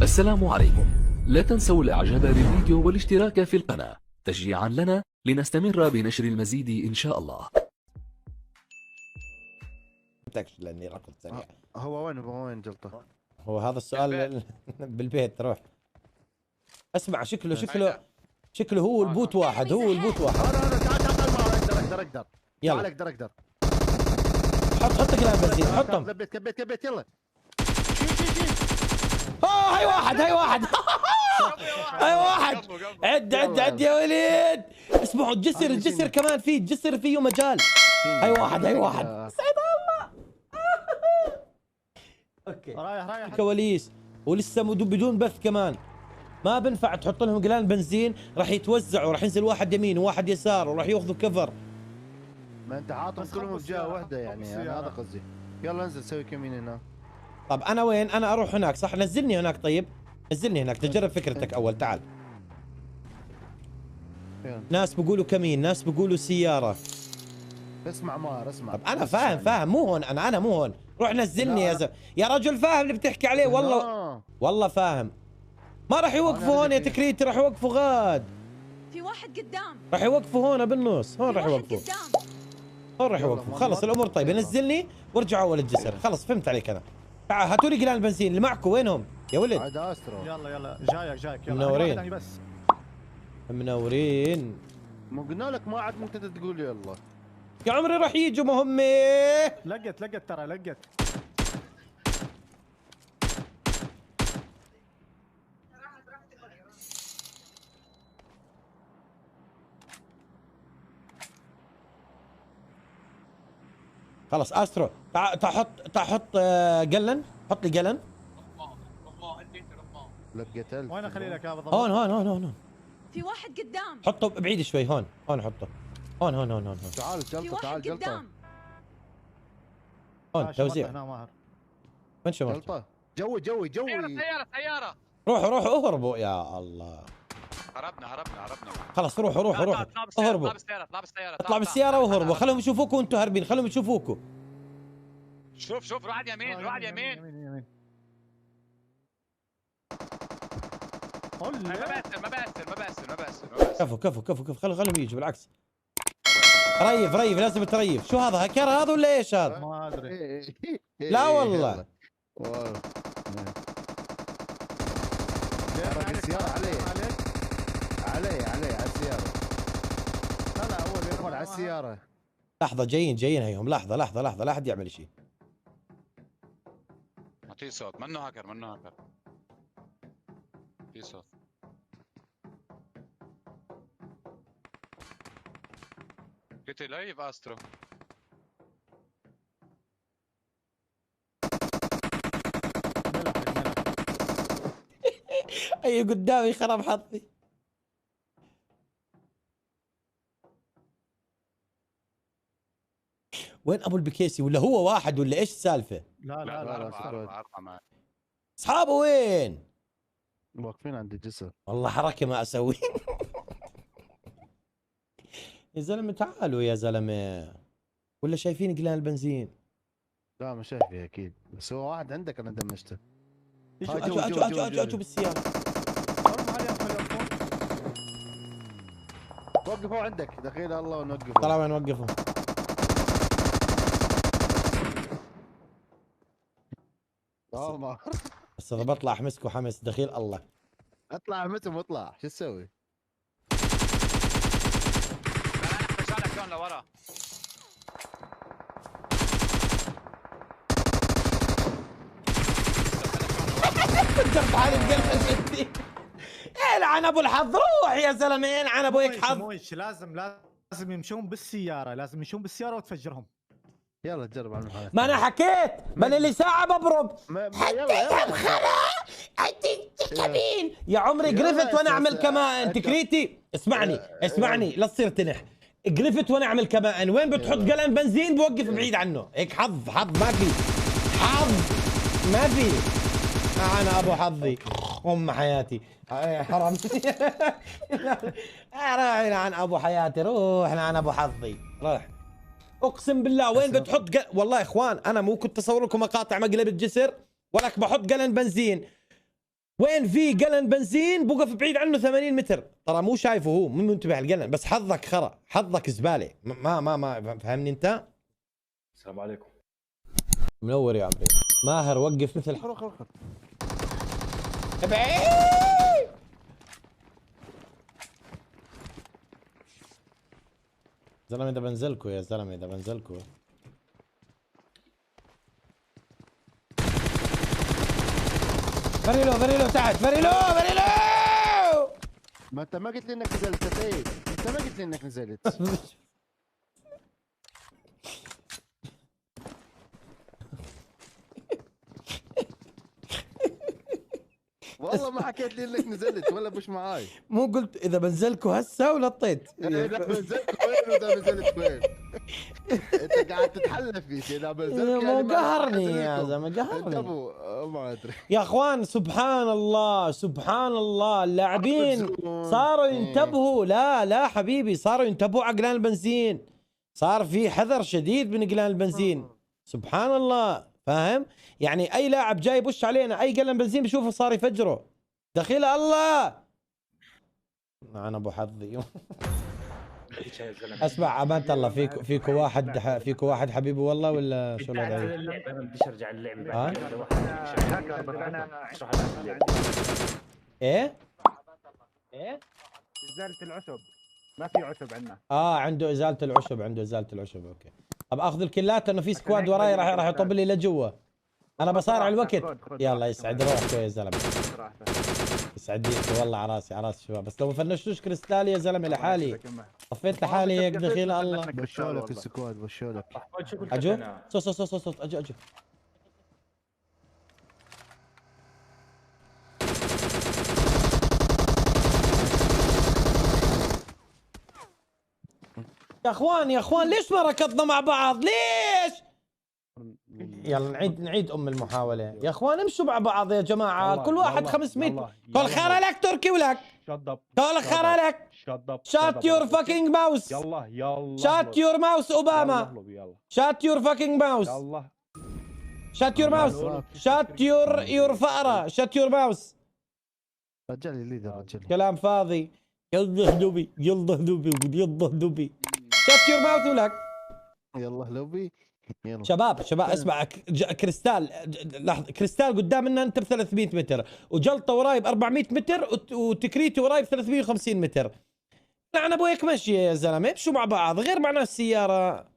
السلام عليكم. لا تنسوا الاعجاب بالفيديو والاشتراك في القناة تشجيعا لنا لنستمر بنشر المزيد ان شاء الله. لاني ركض سريع. هو وين جلطه؟ هو هذا السؤال بالبيت روح. اسمع شكله هو البوت واحد انا تعال اقدر يلا تعال اقدر حط كلام بنزين حطهم. كبيت يلا. هاي واحد هاي واحد عد يا وليد. اسمعوا الجسر كمان فيه الجسر فيه مجال. هاي واحد سعد الله. اوكي رايح كواليس ولسه بدون بث كمان. ما بنفع تحط لهم قلان بنزين، راح يتوزعوا، راح ينزل واحد يمين وواحد يسار وراح ياخذوا كفر. ما انت حاطهم كلهم بجهه واحده يعني انا هذا قصدي. يلا انزل سوي كمين هنا. طب انا وين؟ انا اروح هناك صح؟ نزلني هناك. طيب نزلني هناك تجرب فكرتك اول. تعال. ناس بيقولوا كمين، ناس بيقولوا سياره. اسمع مار اسمع. طب انا فاهم مو هون. انا مو هون. روح نزلني يا زلمه يا رجل. فاهم اللي بتحكي عليه والله فاهم. ما راح يوقفوا هون يا تكريتي، راح يوقفوا غاد. في واحد قدام. راح يوقفوا هون بالنص. هون راح يوقفوا. هون راح يوقفوا. خلص الامور طيبه. نزلني وارجعوا اول الجسر. خلص فهمت عليك انا. تعال هاتوا لي قلان البنزين اللي معكم وينهم يا ولد؟ عاد استرو. يلا جايك يلا. منورين بس منورين. مو قلنا لك ما عاد ممكن تقول يلا يا عمري راح يجوا مهمه. لقت ترى لقت. خلص استرو تعال حط قلن. حط لي قلن. لقيت وين اخلي لك هذا بالضبط؟ هون في واحد قدام. حطه بعيد شوي. هون حطه. هون تعال جلطه تعال جلطه. هون توزيع. هنا ماهر. وين شمرت؟ جلطه جوي سيارة. روحوا اهربوا يا الله. هربنا خلص روحوا اهربوا. اطلع بالسيارة واهربوا. خلهم يشوفوكوا وانتم هاربين. خلهم يشوفوكوا. شوف روح على اليمين يمين. ما بأثر كفو خلهم يجوا بالعكس. ريف لازم تريف. شو هذا هكر هذا ولا ايش هذا؟ ما ادري. لا والله. السيارة علي السيارة. لا اول يدخل على السيارة. لحظة جايين هيهم. لحظة لا حد يعمل شيء. اعطيه صوت. منه هاكر في صوت. قلت لايف استرو. اي قدامي خرب حظي. وين ابو البكيسي؟ ولا هو واحد ولا ايش السالفه؟ لا اصحابه وين؟ واقفين عند الجسر. والله حركه ما اسوي. يا زلمه تعالوا يا زلمه. ولا شايفين قلان البنزين؟ لا ما شايفي اكيد بس هو واحد عندك انا دمجته. اجوا بالسياره. وقفوا عندك دخيل الله ونوقفوا. طلع وين وقفوا؟ بس اذا بطلع احمسكوا حمس دخيل الله. اطلع متم واطلع شو تسوي؟ رجعلك لون لورا. فجرت حالي بقلب. العن ابو الحظ. روح يا زلمه العن ابو هيك حظ. مويش لازم يمشون بالسياره وتفجرهم. يلا جرب على المحاولة. ما انا حكيت. ما انا لي ساعه ببرب. يلا كمين يا عمري. قرفت وانا اعمل كمان. تكريتي اسمعني لا تصير تنح. قرفت وانا اعمل كمان. وين بتحط قلم بنزين بوقف بعيد عنه. هيك حظ ما في. انا ابو حظي ام حياتي. حرام. راعي عن ابو حياتي. روح عن ابو حظي. روح اقسم بالله. وين بتحط والله يا اخوان انا مو كنت اصور لكم مقاطع مقلب الجسر ولك بحط قلن بنزين وين في قلن بنزين بوقف بعيد عنه 80 متر، ترى مو شايفه، هو مو منتبه على القلن، بس حظك خرا، حظك زباله، ما فهمني انت؟ السلام عليكم. منور يا عمري. ماهر وقف مثل خل بعيد. زلمه اذا بنزلكوا يا زلمه، اذا بنزلكوا فريلو تحت، فريلو ما انت ما قلت لي انك نزلت يا سيد، انت ما قلت لي انك نزلت. والله ما حكيت لي انك نزلت ولا مش معاي. مو قلت اذا بنزلكوا هسه ونطيت؟ اذا نزلت وين واذا نزلت وين؟ انت قاعد تتحلف فيك اذا نزلت مو يعني ما قهرني أحد يا منكم. زلمه، انت قهرني ابو ما ادري. يا اخوان. سبحان الله سبحان الله، اللاعبين صاروا ينتبهوا. لا حبيبي، صاروا ينتبهوا على قلان البنزين، صار في حذر شديد من قلان البنزين. سبحان الله، فاهم؟ يعني اي لاعب جاي يبش علينا اي قلن بنزين بشوفه صار يفجره. دخيل الله انا ابو حظي. اسمع امانه الله، فيكو واحد حبيبي والله، ولا شو الوضع؟ اللعبه انا بديش ارجع اللعبه ها؟ بعد كذا واحد اشرح لك اللعبة. ايه ازاله العشب، ما في عشب عندنا. عنده ازاله العشب، اوكي. طب اخذ الكلات لانه في سكواد وراي راح يطب لي لجوا. انا بصارع الوقت. يلا يسعد روحكم يا زلمه، يسعد ليك والله، على راسي شباب. بس لو ما فنشتوش كريستالي يا زلمه لحالي، طفيت لحالي هيك دخيل الله. بشولك السكواد بشولك. اجو صوت اجو. يا اخوان ليش ما ركضنا مع بعض؟ ليش؟ يلا نعيد المحاولة يا اخوان، امشوا مع بعض يا جماعة. كل واحد 500. كل خير لك تركي ولك. كل خير لك. شات يور فاكينج ماوس. يلا شات يور ماوس اوباما. شات يور فاكينج ماوس. شات يور ماوس. شات يور فأرة. شات يور ماوس. رجال الليدر رجال. كلام فاضي. يلا هدوبي. شات يور ماوس ولك. يلا هلوبي. يلا شباب اسمع، كريستال، لحظه، كريستال قدامنا انت ب 300 متر، وجلطه وراي ب 400 متر، وتكريتي وراي ب 350 متر. انا ابويك مشي يا زلمه، امشوا مع بعض غير معنا السياره.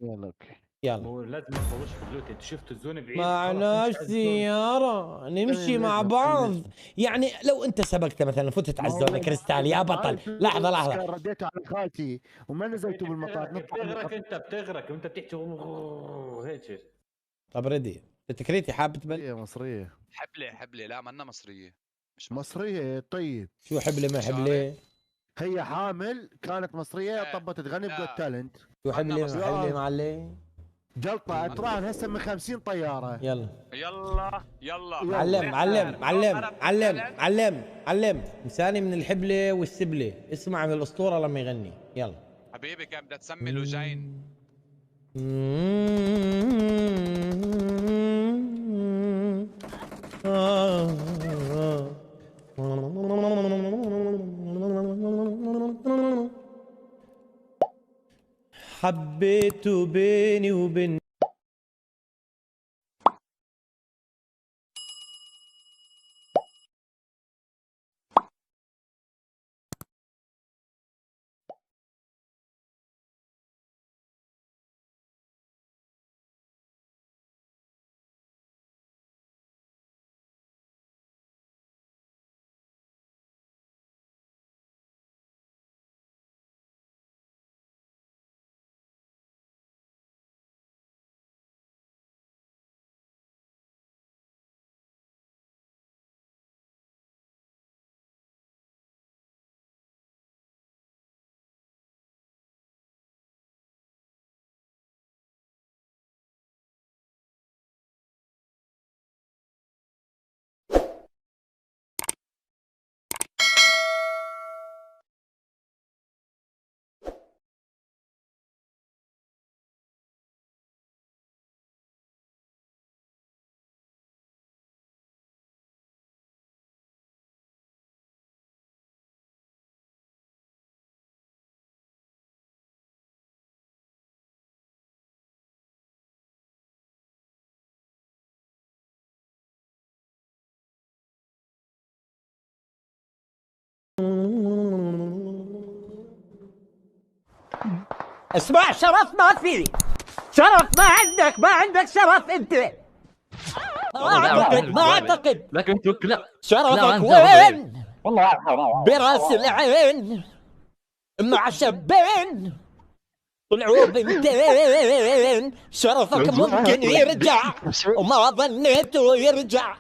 يلا اوكي. يلا هو لازم نفوش في اللوت. انت شفت الزون بعيد، معناش سياره، نمشي مع بعض. يعني لو انت سبقت مثلا فتت على الزون كريستال يا بطل. لحظه رديته على خالتي وما نزلتوا بالمطار. بتغرق انت وانت بتحكي هيك. طب ردي تكريتي حاب تبل؟ مصرية مصرية حبلة لا منا مصرية، مش مصرية. طيب شو حبلة ما حبلة؟ هي حامل كانت مصرية، طبت تغني بجوت تالنت. شو حبلة ما حبلة معلي؟ جلطة اتران هسه من 50 طيارة. يلا علم مساني من الحبلة والسبلة. اسمع من الأسطورة لما يغني. يلا حبيبي كان بدها تسمي لوجين. حبيته بيني وبين اسمع شرف ما في شرف، ما عندك شرف انت. ما اعتقد لكن لا شرفك وين؟ والله براس العين مع شبين طلعوا بنتين، شرفك ممكن يرجع وما ظنيته يرجع،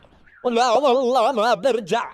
لا والله ما برجع.